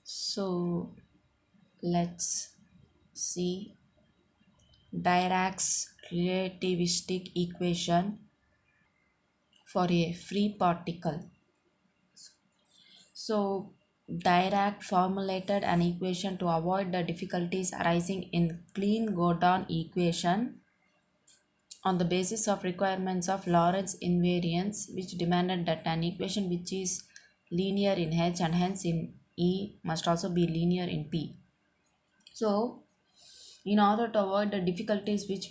So let's see Dirac's relativistic equation for a free particle. So Dirac formulated an equation to avoid the difficulties arising in clean Gordon equation on the basis of requirements of Lorentz invariance, which demanded that an equation which is linear in H and hence in E must also be linear in P. So in order to avoid the difficulties which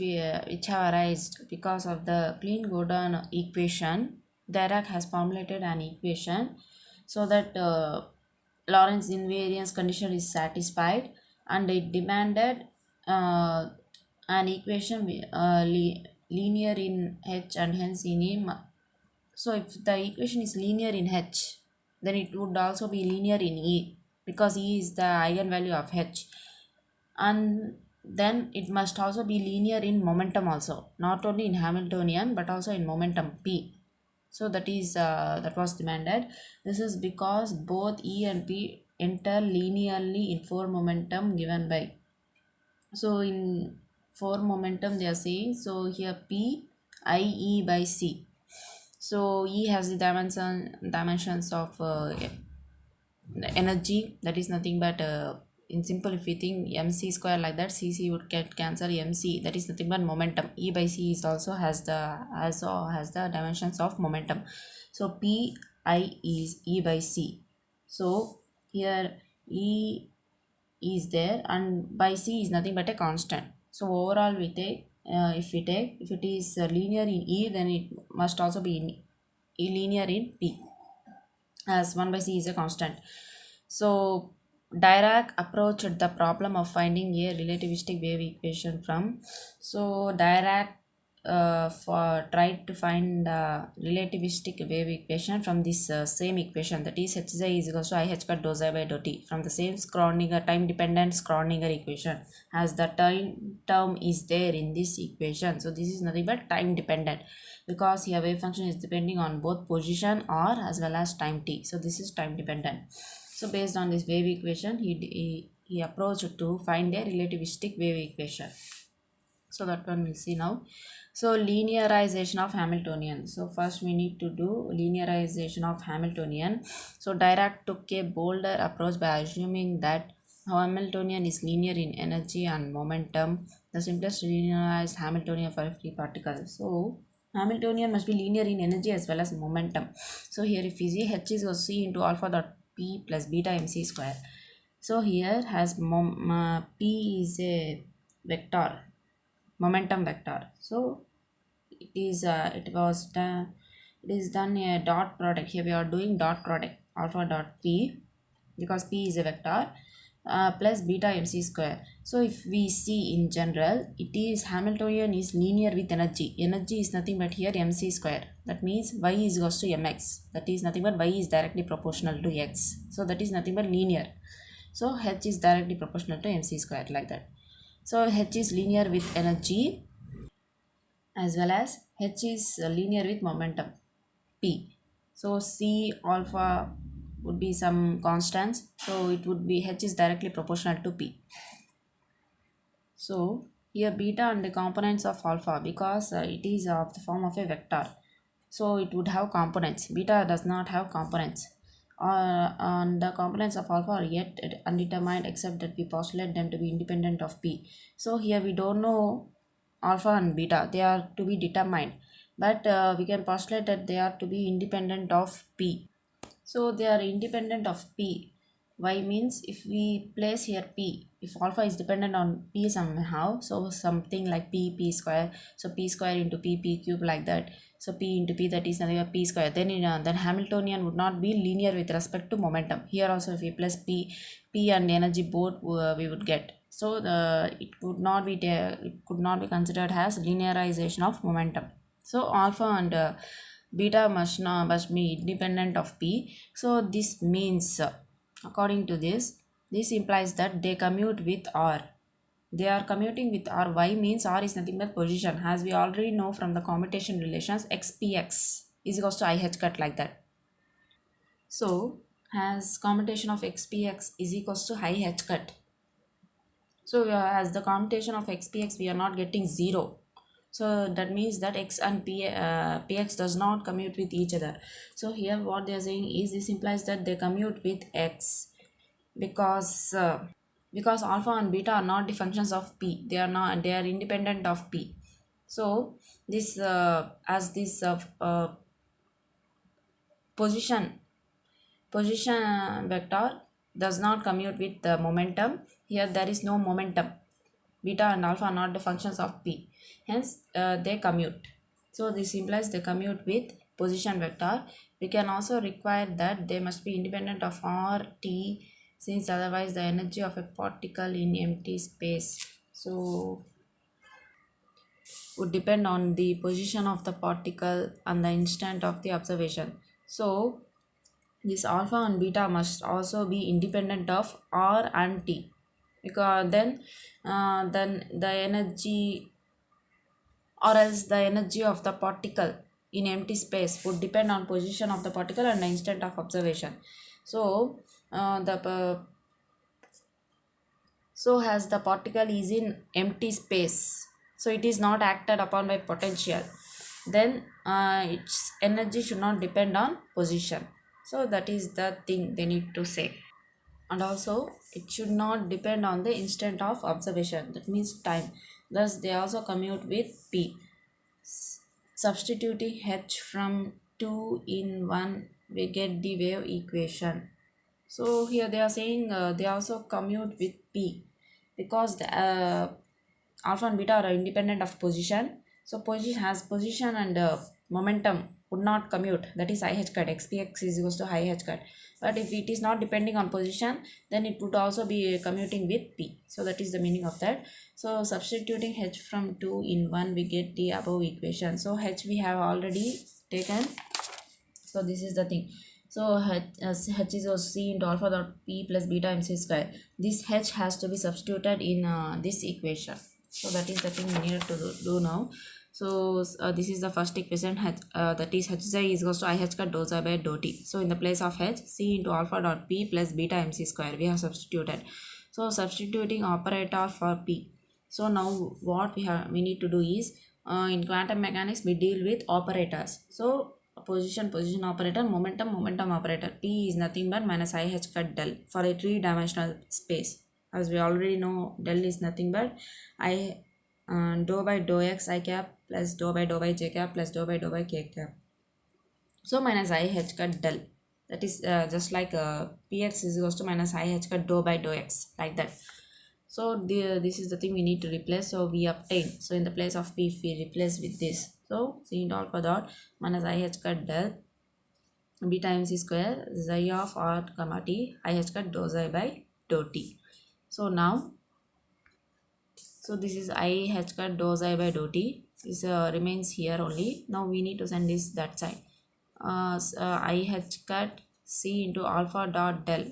have arisen because of the clean Gordon equation, Dirac has formulated an equation so that Lorentz invariance condition is satisfied, and it demanded uh, an equation linear in H and hence in E. So if the equation is linear in H, then it would also be linear in E because E is the eigenvalue of H, and then it must also be linear in momentum also, not only in Hamiltonian but also in momentum P. So that was demanded. This is because both E and P enter linearly in 4 momentum given by, so in 4 momentum they are saying, so here P I E by C. So E has the dimensions of energy, that is nothing but in simple, if we think mc square like that, cc would get cancel mc, that is nothing but momentum. E by c is also has the dimensions of momentum. So p I is E by c. So here E is there and by c is nothing but a constant. So overall we take, if it is linear in E, then it must also be in linear in P, as 1 by c is a constant. So Dirac approached the problem of finding a relativistic wave equation from. So Dirac for tried to find relativistic wave equation from this same equation, that is h is equal to I h cut dou xi by dou t, from the same Schrodinger time dependent Schrodinger equation, as the time term is there in this equation. So this is nothing but time dependent because here wave function is depending on both position or as well as time t. So this is time dependent. So based on this wave equation, he approached to find a relativistic wave equation. So that one we'll see now. So linearization of Hamiltonian. So first we need to do linearization of Hamiltonian. So Dirac took a bolder approach by assuming that Hamiltonian is linear in energy and momentum. The simplest linearized Hamiltonian for a free particle. So Hamiltonian must be linear in energy as well as momentum. So here if we see H is equal to C into alpha dot P plus beta mc square. So here has P is a vector, momentum vector. So it is done a dot product. Here we are doing dot product alpha dot P because P is a vector, plus beta mc square. So if we see in general, it is Hamiltonian is linear with energy. Energy is nothing but here mc square. That means y is equals to mx. That is nothing but y is directly proportional to x. So that is nothing but linear. So h is directly proportional to mc square, like that. So h is linear with energy as well as h is linear with momentum p. So c alpha would be some constants, so it would be h is directly proportional to p. So here beta and the components of alpha, because it is of the form of a vector, so it would have components. Beta does not have components, and the components of alpha are yet undetermined except that we postulate them to be independent of p. So here we don't know alpha and beta, they are to be determined, but we can postulate that they are to be independent of p. So they are independent of p. Y means if we place here p, if alpha is dependent on p somehow, so something like p square, so p square into p cube, like that. So p into p, that is nothing but p square. Then Hamiltonian would not be linear with respect to momentum. Here also if we plus p and energy both we would get. So it could not be considered as linearization of momentum. So alpha and beta must be independent of p. So this means, according to this implies that they commute with r. They are commuting with r. Y means r is nothing but position, as we already know from the commutation relations, xpx is equals to I h cut, like that. So has commutation of xpx is equals to I h cut. So as the commutation of xpx we are not getting 0, so that means that x and px does not commute with each other. So here what they are saying is this implies that they commute with x, because alpha and beta are not the functions of p, they are not, they are independent of p. So this as this position vector does not commute with the momentum, here there is no momentum, beta and alpha are not the functions of p, hence they commute. So this implies they commute with position vector. We can also require that they must be independent of r t, since otherwise the energy of a particle in empty space so would depend on the position of the particle and the instant of the observation. So this alpha and beta must also be independent of r and t, because then the energy, or else the energy of the particle in empty space would depend on position of the particle and the instant of observation. So the so as the particle is in empty space, so it is not acted upon by potential, then its energy should not depend on position. So that is the thing they need to say. And also it should not depend on the instant of observation, that means time. Thus they also commute with p. Substituting h from 2 in 1, we get the wave equation. So here they are saying they also commute with p, because the alpha and beta are independent of position. So position has position and momentum would not commute, that is I h cut, xpx is equals to I h cut. But if it is not depending on position, then it would also be commuting with p. So that is the meaning of that. So substituting h from 2 in 1, we get the above equation. So h we have already taken, so this is the thing. So h is also c into alpha dot p plus beta mc square. This h has to be substituted in this equation. So that is the thing we need to do now. So this is the first equation, that is hj is equals to I h cut dou xi by dou t. So in the place of h, c into alpha dot p plus beta mc square we have substituted. So substituting operator for p. So now what we need to do is, in quantum mechanics we deal with operators. So position operator, momentum operator. P is nothing but minus I h cut del for a three-dimensional space. As we already know, del is nothing but I dou by dou x I cap plus dou by j cap plus dou by k cap. So minus I h cut del, that is just like px is equals to minus I h cut dou by dou x, like that. So this is the thing we need to replace. So we obtain, so in the place of p, if we replace with this, so c into alpha dot minus I h cut del beta mc square xi of r comma t I h cut dou xi by dou t. So now, so this is I h cut dou xi by dou t. This remains here only. Now we need to send this that side. I h cut c into alpha dot del.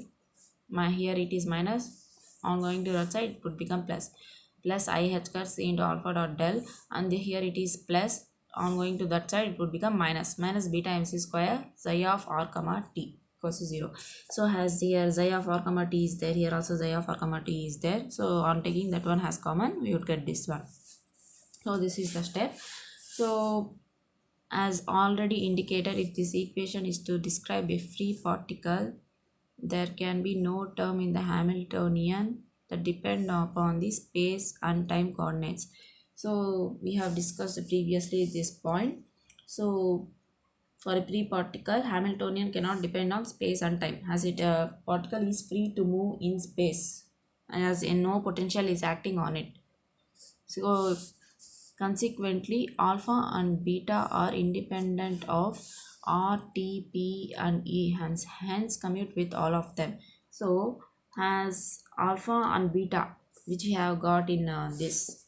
Here it is minus. On going to that side, it would become plus I h cut c into alpha dot del, and here it is plus. On going to that side, it would become minus beta mc square xi of r comma t equals to 0. So as here xi of r comma t is there, here also xi of r comma t is there. So on taking that one has common, we would get this one. So this is the step. So as already indicated, if this equation is to describe a free particle, there can be no term in the Hamiltonian that depend upon the space and time coordinates. So we have discussed previously this point. So for a free particle, Hamiltonian cannot depend on space and time, as it particle is free to move in space, as in no potential is acting on it. So consequently, alpha and beta are independent of R, T, P and E, hence commute with all of them. So as alpha and beta, which we have got in this,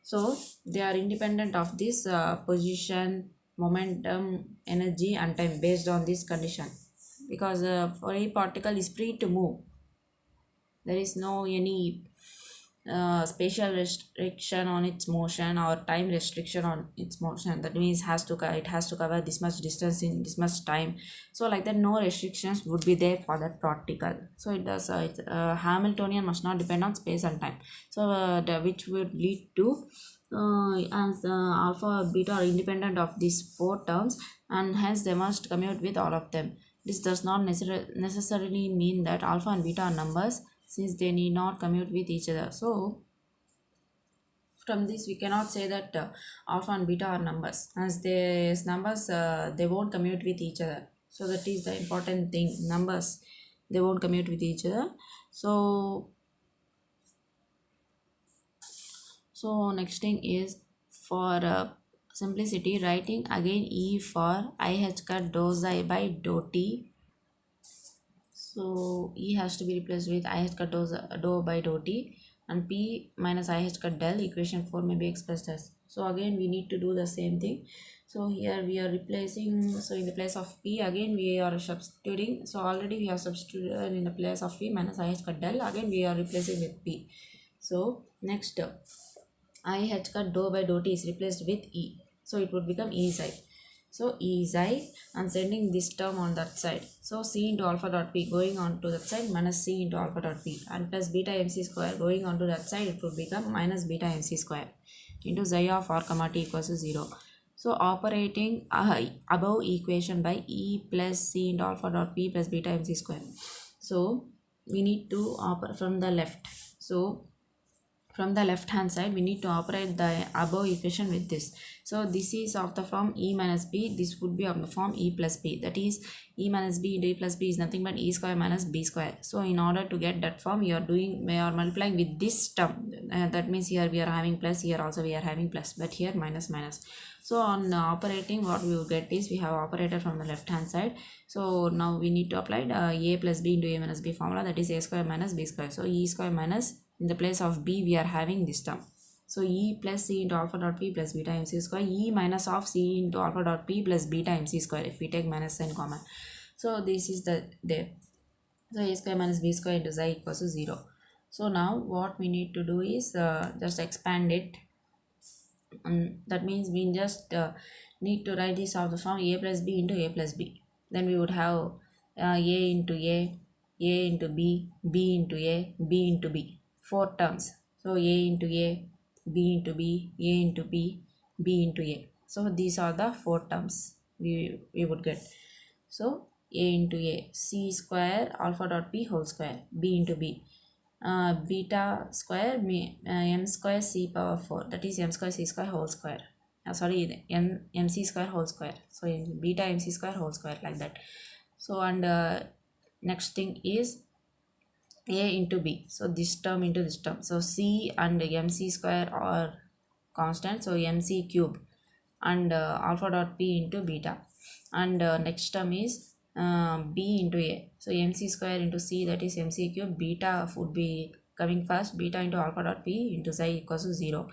so they are independent of this position, momentum, energy and time based on this condition, because for a particle is free to move, there is no any spatial restriction on its motion or time restriction on its motion. That means it has to cover this much distance in this much time. So like that, no restrictions would be there for that particle. So it does Hamiltonian must not depend on space and time. So which would lead to as alpha beta are independent of these four terms, and hence they must commute with all of them. This does not necessarily mean that alpha and beta are numbers, since they need not commute with each other. So from this we cannot say that alpha and beta are numbers, as these numbers they won't commute with each other. So that is the important thing. Numbers, they won't commute with each other. So next thing is, for simplicity, writing again E for I h cut dou xi by dou t. So E has to be replaced with I h cut dou by dou t, and P minus I h cut del, equation 4 may be expressed as. So again we need to do the same thing. So here we are replacing, so in the place of P again we are substituting. So already we have substituted in the place of P minus I h cut del, again we are replacing with P. So next, I h cut dou by dou t is replaced with E. So it would become E xi. So E xi, and sending this term on that side. So C into alpha dot P going on to that side minus C into alpha dot P, and plus beta MC square going on to that side, it would become minus beta MC square into xi of r comma t equals to 0. So operating above equation by E plus C into alpha dot P plus beta MC square. So we need to operate from the left. So from the left hand side we need to operate the above equation with this. So this is of the form E minus B, this would be of the form E plus B. That is, E minus B into E plus B is nothing but E square minus B square. So in order to get that form, we are multiplying with this term. That means here we are having plus, here also we are having plus, but here minus minus. So on operating, what we will get is, we have operated from the left hand side. So now we need to apply A plus B into A minus B formula, that is A square minus B square. So E square minus, in the place of B we are having this term. So E plus C into alpha dot P plus beta MC square, E minus of C into alpha dot P plus beta MC square, if we take minus sign common. So this is there. So A square minus B square into xi equals to 0. So now what we need to do is just expand it. That means we just need to write this out the form A plus B into A plus B. Then we would have A into A into B, B into A, B into B. 4 terms. So A into A, B into B, A into B, B into A. So these are the 4 terms we would get. So A into A, C square alpha dot P whole square, B into B, beta square m square c power 4, that is m square c square whole square. Sorry, mc square whole square. So beta mc square whole square, like that. So and next thing is A into B. So this term into this term. So C and mc square are constant. So mc cube and alpha dot P into beta. And next term is B into A. So mc square into C, that is mc cube. Beta would be coming first. Beta into alpha dot P into xi equals to 0.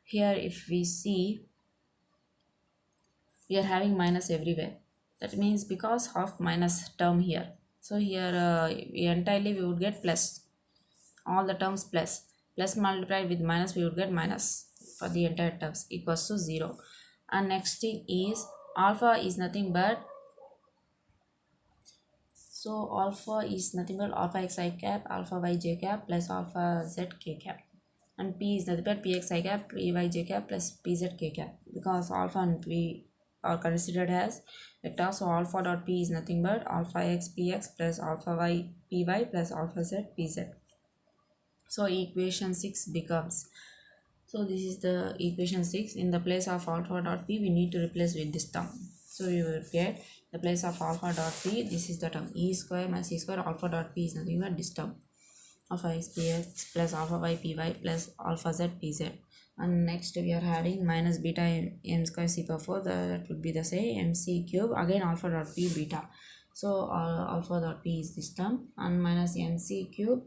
Here if we see, we are having minus everywhere. That means because of minus term here. So here entirely we would get plus. All the terms plus. Plus multiplied with minus, we would get minus for the entire terms equals to 0. And next thing is, alpha is nothing but, so alpha is nothing but alpha xi cap, alpha yj cap plus alpha zk cap. And P is nothing but pxi cap, pyj cap plus pzk cap. Because alpha and P are considered as vectors, so alpha dot P is nothing but alpha x px plus alpha y py plus alpha z pz. So equation 6 becomes, so this is the equation 6. In the place of alpha dot P, we need to replace with this term. So we will get the place of alpha dot P, this is the term E square minus C square alpha dot P is nothing but this term, alpha x px plus alpha y py plus alpha z pz. And next we are having minus beta m square c power 4, that would be the same mc cube, again alpha dot P beta. So alpha dot P is this term, and minus mc cube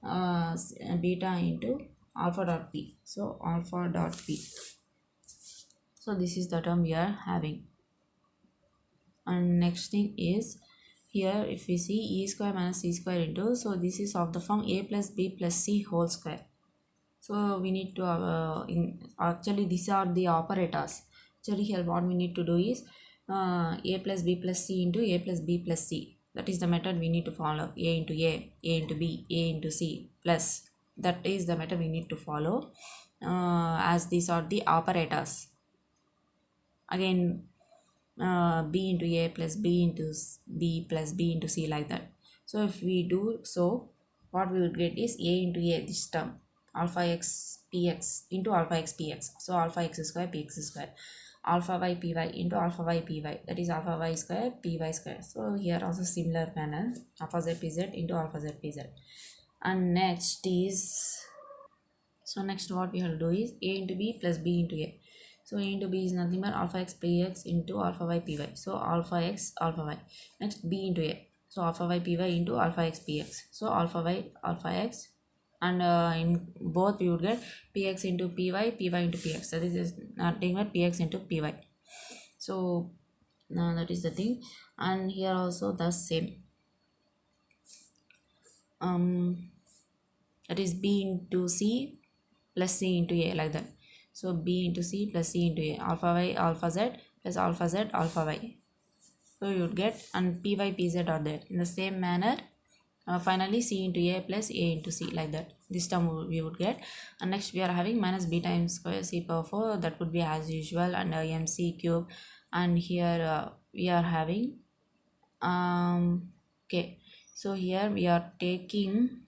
beta into alpha dot P. So alpha dot P. So this is the term we are having. And next thing is, here if we see E square minus C square into, so this is of the form A plus B plus C whole square. So we need to actually these are the operators. Actually here what we need to do is a plus b plus c into a plus b plus c. That is the method we need to follow. A into b, a into c plus. That is the method we need to follow, as these are the operators. Again, b into a plus b into b plus b into c, like that. So if we do so, what we would get is a into a, this term, alpha x px into alpha x px. So alpha x square px square, alpha y py into alpha y py, that is alpha y square py square. So here also similar manner, alpha z pz into alpha z pz. And next is, so next what we have to do is a into b plus b into a. So a into b is nothing but alpha x px into alpha y py. So alpha x alpha y. Next b into a. So alpha y py into alpha x px. So alpha y alpha x, and in both we would get px into py, py into px. That is nothing but px into py. So that is the thing. And here also the same. That is b into c plus c into a, like that. So b into c plus c into a, alpha y alpha z plus alpha z alpha y. So you would get, and py pz are there in the same manner. Finally c into a plus a into c, like that. This term we would get. And next we are having minus b times square c power 4, that would be as usual, and mc cube. And here we are having okay, so here we are taking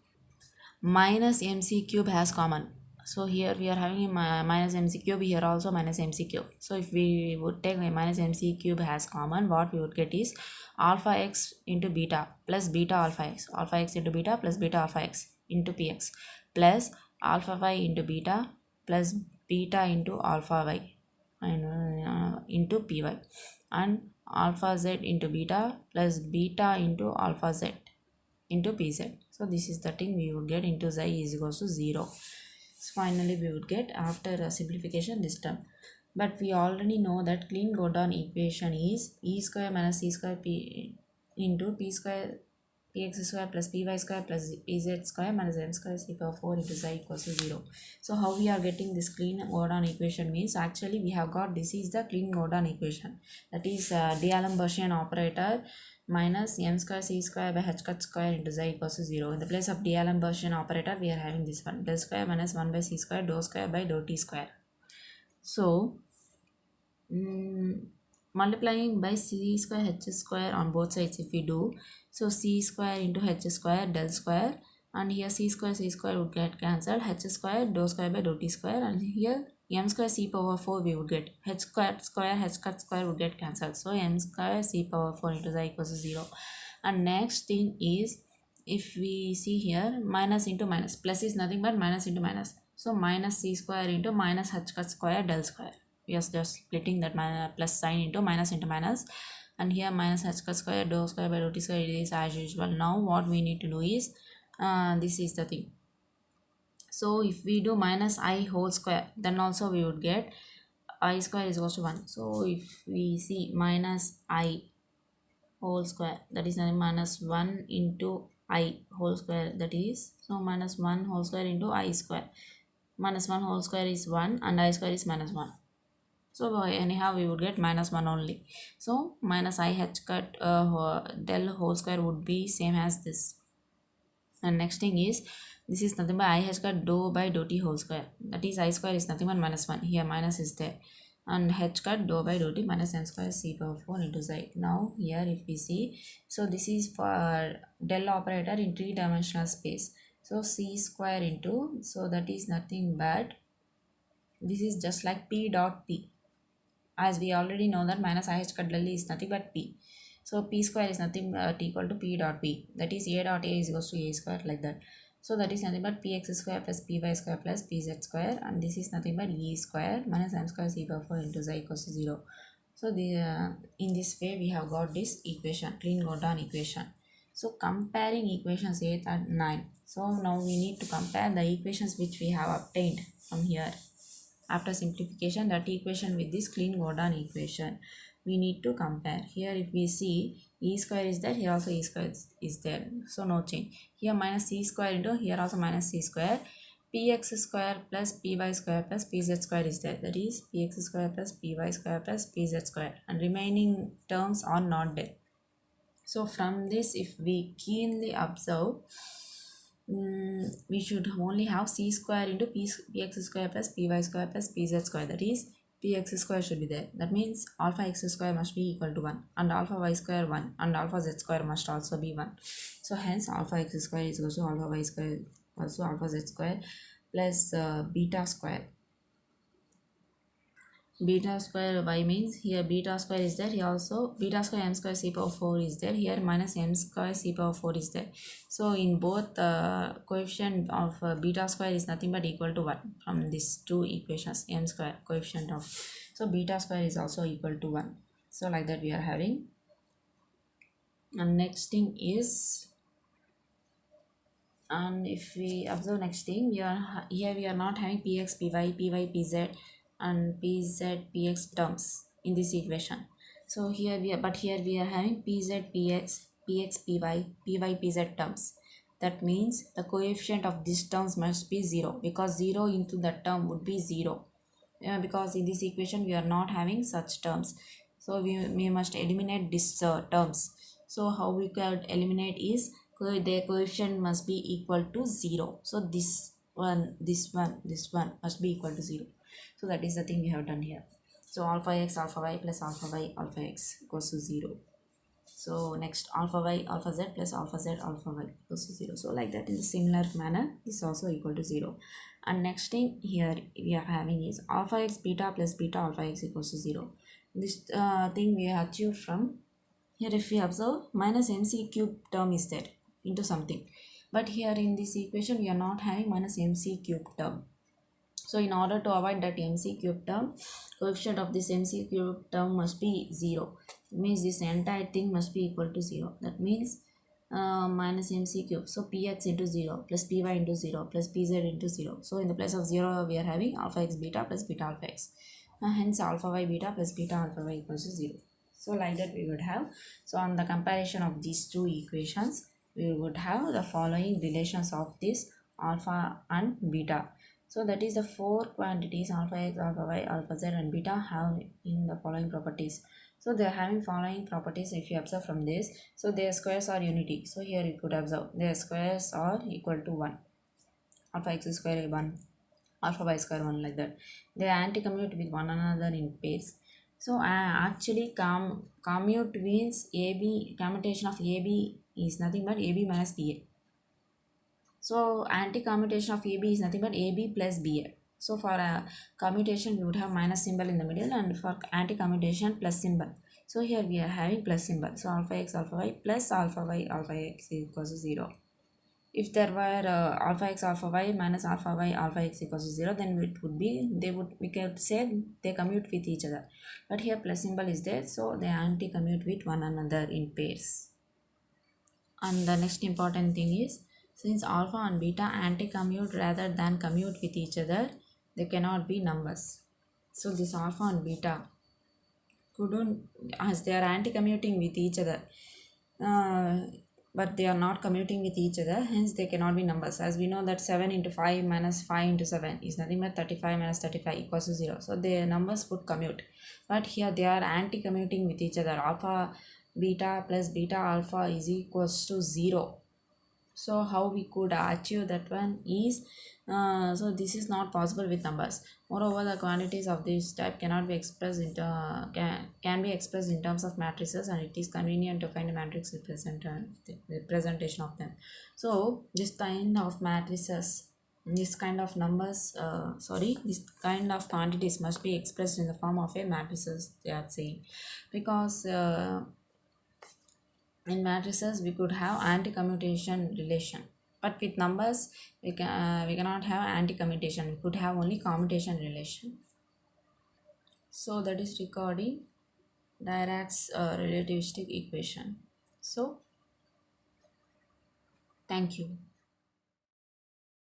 minus mc cube has common. So here we are having a minus mc cube, here also minus mc cube. So if we would take a minus mc cube has common, what we would get is alpha x into beta plus beta alpha x into beta plus beta alpha x into px, plus alpha y into beta plus beta into alpha y, and into py, and alpha z into beta plus beta into alpha z into pz. So this is the thing we would get into xi is equals to 0. So finally we would get, after simplification, this term. But we already know that clean Gordon equation is e square minus c square p into p square px square plus py square plus pz square minus m square c power 4 into xi equals to 0. So how we are getting this clean Gordon equation means, actually we have got, this is the clean Gordon equation, that is D'Alembert operator minus m square c square by h cut square into xi equals to 0. In the place of D'Alembert operator, we are having this one, del square minus 1 by c square dou square by dou t square. So multiplying by c square h square on both sides, if we do, so c square into h square del square, and here c square would get cancelled, h square dou square by dou t square, and here m square c power 4 we would get, h cut square would get cancelled. So m square c power 4 into xi equals to 0. And next thing is, if we see here, minus into minus, plus is nothing but minus into minus. So minus c square into minus h cut square del square. We are just splitting that plus sign into minus, and here minus h cut square dou square by dou t square, it is as usual. Now what we need to do is, this is the thing. So if we do minus I whole square, then also we would get I square is equals to 1. So if we see minus I whole square, that is minus 1 into I whole square, that is, so minus 1 whole square into I square. Minus 1 whole square is 1 and I square is minus 1. So anyhow we would get minus 1 only. So minus I h cut del whole square would be same as this. And next thing is, this is nothing but I h cut dou by dou t whole square. That is I square is nothing but minus 1. Here minus is there. And h cut dou by dou t minus m square c power 4 into xi. Now here if we see, so this is for del operator in 3-dimensional space. So c square into, so that is nothing but, this is just like p dot p, as we already know that minus I h cut del is nothing but p. So p square is nothing but equal to p dot p, that is a dot a is equals to a square, like that. So that is nothing but px square plus py square plus pz square, and this is nothing but e square minus m square c power 4 into xi equals to 0. So in this way we have got this equation, clean Gordon equation. So comparing equations 8 and 9. So now we need to compare the equations which we have obtained from here. After simplification, that equation with this clean Gordon equation, we need to compare. Here if we see, e square is there, here also e square is there, so no change. Here minus c square into, here also minus c square, px square plus py square plus pz square is there. That is px square plus py square plus pz square, and remaining terms are not there. So from this, if we keenly observe, we should only have c square into px square plus py square plus pz square. That is px square should be there. That means alpha x square must be equal to 1, and alpha y square 1, and alpha z square must also be 1. So hence alpha x square is also alpha y square also alpha z square plus beta square. Beta square y means here beta square is there, here also beta square m square c power 4 is there, here minus m square c power 4 is there. So in both coefficient of beta square is nothing but equal to 1 from these two equations, m square coefficient of, so beta square is also equal to 1. So like that we are having. And next thing is, and if we observe next thing, we are here we are not having px py pz and pz px terms in this equation. So here we are, but here we are having pz px py pz terms. That means the coefficient of these terms must be 0, because 0 into the term would be 0. Because in this equation we are not having such terms, so we must eliminate these terms. So how we can eliminate is their coefficient must be equal to 0. So this one must be equal to 0. So that is the thing we have done here. So alpha x alpha y plus alpha y alpha x equals to 0. So next alpha y alpha z plus alpha z alpha y equals to 0. So like that, in a similar manner, this is also equal to 0. And next thing here we are having is alpha x beta plus beta alpha x equals to 0. This thing we achieved from here. If we observe, minus mc cube term is there into something, but here in this equation we are not having minus mc cube term. So in order to avoid that mc cube term, coefficient of this mc cube term must be 0. It means this entire thing must be equal to 0. That means minus mc cube. So px into 0 plus py into 0 plus pz into 0. So in the place of 0 we are having alpha x beta plus beta alpha x. Hence alpha y beta plus beta alpha y equals to 0. So like that we would have. So on the comparison of these two equations, we would have the following relations of this alpha and beta. So that is the four quantities alpha x, alpha y, alpha z and beta have in the following properties. So they are having following properties if you observe from this. So their squares are unity. So here you could observe their squares are equal to 1. Alpha x square 1, alpha y square 1, like that. They anti-commute with one another in pairs. So actually commute means AB, commutation of AB is nothing but AB minus BA. So anti-commutation of AB is nothing but AB plus BA. So for commutation we would have minus symbol in the middle, and for anti-commutation plus symbol. So here we are having plus symbol. So alpha x alpha y plus alpha y alpha x equals to 0. If there were alpha x alpha y minus alpha y alpha x equals to 0, then it would be, we can say they commute with each other. But here plus symbol is there, so they anti-commute with one another in pairs. And the next important thing is, since alpha and beta anti-commute rather than commute with each other, they cannot be numbers. So this alpha and beta couldn't, as they are anti-commuting with each other, but they are not commuting with each other, hence they cannot be numbers. As we know that 7 into 5 minus 5 into 7 is nothing but 35 minus 35 equals to 0. So their numbers would commute, but here they are anti-commuting with each other. Alpha beta plus beta alpha is equals to 0. So how we could achieve that one is, so this is not possible with numbers. Moreover, the quantities of this type cannot be expressed into can be expressed in terms of matrices, and it is convenient to find a matrix representation of them. So this kind of matrices, this kind of numbers, this kind of quantities must be expressed in the form of a matrices, they are saying, because in matrices we could have anti-commutation relation, but with numbers we cannot have anti-commutation, we could have only commutation relation. So that is regarding Dirac's relativistic equation. So thank you.